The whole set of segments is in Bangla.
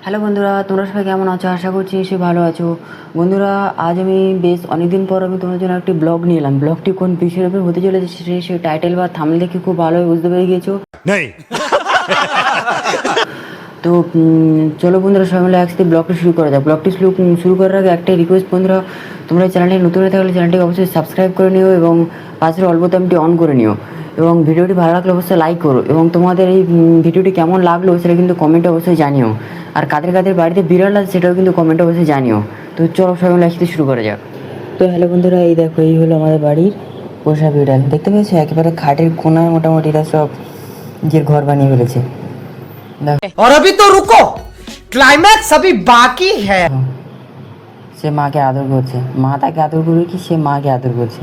হ্যালো বন্ধুরা, তোমরা সবাই কেমন আছো? আশা করছি নিশ্চয়ই ভালো আছো। বন্ধুরা, আজ আমি বেশ অনেকদিন পর আমি তোমাদের জন্য একটি ব্লগ নিয়ে এলাম। ব্লগটি কোন বিষয়ের উপর হতে চলেছে সেই টাইটেল বা থাম্বনেল দেখে খুব ভালোভাবে বুঝতে পেরে গিয়েছো। তো চলো বন্ধুরা, সবাই মিলে একসাথে ব্লগটি শুরু করা যাক। ব্লগটি শুরু করার আগে একটাই রিকোয়েস্ট বন্ধুরা, তোমরা চ্যানেলটি নতুন হয়ে থাকলে চ্যানেলটিকে অবশ্যই সাবস্ক্রাইব করে নিও এবং পাশের অল বোতামটি অন করে নিও এবং ভিডিওটি ভালো লাগলে অবশ্যই লাইক করো এবং তোমাদের এই ভিডিওটি কেমন লাগলো সেটা কিন্তু কমেন্টে অবশ্যই জানিও। আর কাদের কাদের বাড়িতে বিড়াল আছে সেটাও কিন্তু কমেন্টে অবশ্যই জানিও। তো চলো সবাই মিলে একসাথে শুরু করা যাক। তো হ্যালো বন্ধুরা, এই দেখো, এই হলো আমাদের বাড়ির পোষা বিড়াল। দেখতে পেয়েছো একেবারে খাটের কোনায় মোটামুটি এরা সব নিজের ঘর বানিয়ে ফেলেছে। और अभी तो रुको, क्लाइमैक्स अभी बाकी है। সে মাকে আদর করছে, মা তাকে আদর করবে কি সে মাকে আদর করছে,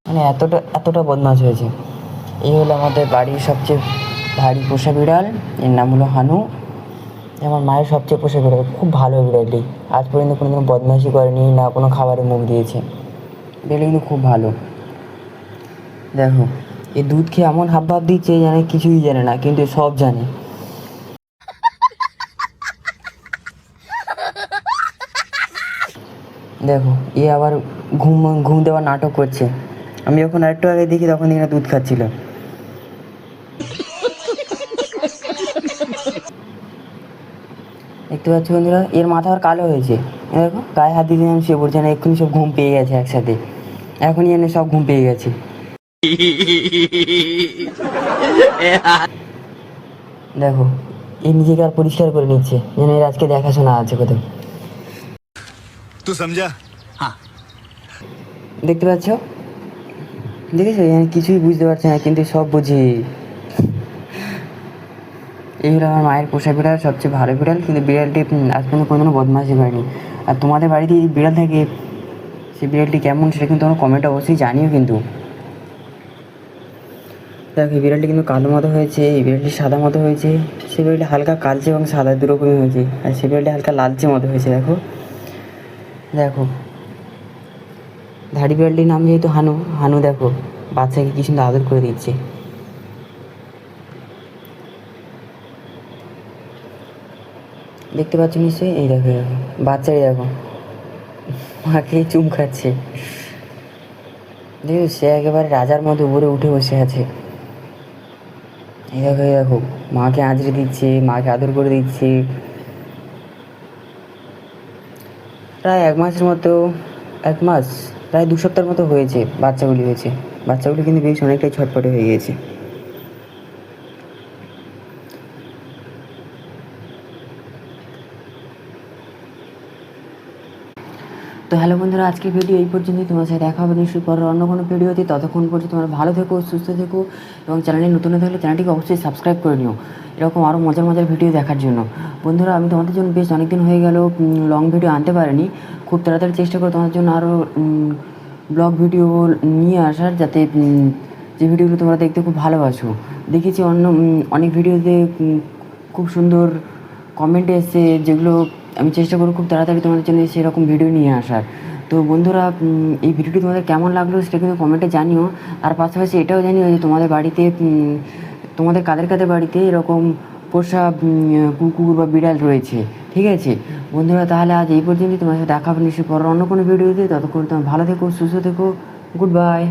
মানে এতটা এতটা বদমাশ হয়েছে। এই হলো আমাদের বাড়ির সবচেয়ে ভারী পোষা বিড়াল, এর নাম হলো হানু। আমার মায়ের সবচেয়ে পোষা বিড়াল, খুব ভালো বিড়ালটি, আজ পর্যন্ত কোনোদিনও বদমাশি করেনি, না কোনো খাবারে মুখ দিয়েছে। বিড়াল কিন্তু খুব ভালো। দেখো, এই দুধ খেয়ে এমন হাব ভাব দিচ্ছে জানে কিছুই জানে না, কিন্তু সব জানে। দেখো, এ আবার ঘুম ঘুম দেওয়ার নাটক করছে। আমি যখন আরেকটু আগে দেখি তখন দেখি না দুধ খাচ্ছিল। দেখতে পাচ্ছ বন্ধুরা, এর মাথা আর কালো হয়েছে। দেখো, গায়ে হাত দিয়ে আমি শুয়ে পড়ছে না, এক্ষুনি সব ঘুম পেয়ে গেছে একসাথে। এখনই এনে সব ঘুম পেয়ে গেছে। দেখো, এ নিজেকে আর পরিষ্কার করে নিচ্ছে, যেন এর আজকে দেখাশোনা আছে কোথাও। तू समझा? हाँ। দেখতে পাচ্ছ, দেখেছো, কিছুই বুঝতে পারছে না কিন্তু সব বুঝি। এই হলো আমার মায়ের পোষা বিড়াল, সবচেয়ে ভালো বিড়াল, কিন্তু বিড়ালটি আজ পর্যন্ত কোনোদিনও বদমাশি করেনি। আর তোমাদের বাড়িতে এই বিড়াল থাকে, সেই বিড়ালটি কেমন সেটা কিন্তু তোমরা কমেন্টে অবশ্যই জানিও। কিন্তু দেখো, এই বিড়ালটি কিন্তু কালো মতো হয়েছে, এই বিড়ালটি সাদা মতো হয়েছে, সেই বিড়ালটি হালকা কালচে এবং সাদা দুরকমই হয়েছে, আর সেই বিড়ালটি হালকা লালচে মতো হয়েছে। দেখো দেখো, ধাড়ি বিড়ালটির নাম যেহেতু হানু, হানু দেখো বাচ্চাকে কি সুন্দর আদর করে দিচ্ছে। দেখতে পাচ্ছ নিশ্চয়ই, এই দেখো দেখো বাচ্চাই দেখো মাকে চুম খাচ্ছে। দেখো, সে একেবারে রাজার মতো উপরে উঠে বসে আছে। এই দেখো এই দেখো, মাকে আঁচড়ে দিচ্ছে, মাকে আদর করে দিচ্ছে। প্রায় এক মাসের মতো, এক মাস প্রায় 2 সপ্তাহের মতো হয়েছে বাচ্চাগুলি হয়েছে। বাচ্চাগুলি কিন্তু বেশ অনেকটাই ছটপটে হয়ে গিয়েছে। তো হ্যালো বন্ধুরা, আজকের ভিডিও এই পর্যন্তই। তোমার সাথে দেখা হবে নিশ্চয়ই পরের অন্য কোনো ভিডিওতে। ততক্ষণ পর্যন্ত তোমরা ভালো থেকো, সুস্থ থেকো এবং চ্যানেলে নতুন হয়ে থাকলে চ্যানেলটিকে অবশ্যই সাবস্ক্রাইব করে নিও এরকম আরও মজার মজার ভিডিও দেখার জন্য। বন্ধুরা, আমি তোমাদের জন্য বেশ অনেক দিন হয়ে গেল লং ভিডিও আনতে পারিনি। খুব তাড়াতাড়ি চেষ্টা করো তোমাদের জন্য আরও ব্লগ ভিডিও নিয়ে আসার, যাতে যে ভিডিওগুলো তোমরা দেখতে খুব ভালোবাসো। দেখেছি অনেক ভিডিওতে খুব সুন্দর কমেন্ট এসেছে, যেগুলো আমি চেষ্টা করব খুব তাড়াতাড়ি তোমাদের জন্য সেরকম ভিডিও নিয়ে আসার। তো বন্ধুরা, এই ভিডিওটি তোমাদের কেমন লাগলো সেটা কিন্তু কমেন্টে জানিও। আর পাশাপাশি এটাও জানিও যে তোমাদের বাড়িতে তোমাদের কাদের কাদের বাড়িতে এরকম পোষা কুকুর বা বিড়াল রয়েছে। ঠিক আছে বন্ধুরা, তাহলে আজ এই পর্যন্তই। তোমার সাথে দেখা হবে নিশ্চয়ই পরের অন্য কোনো ভিডিওতে। ততক্ষণ তোমরা ভালো থেকো, সুস্থ থেকো। Good bye.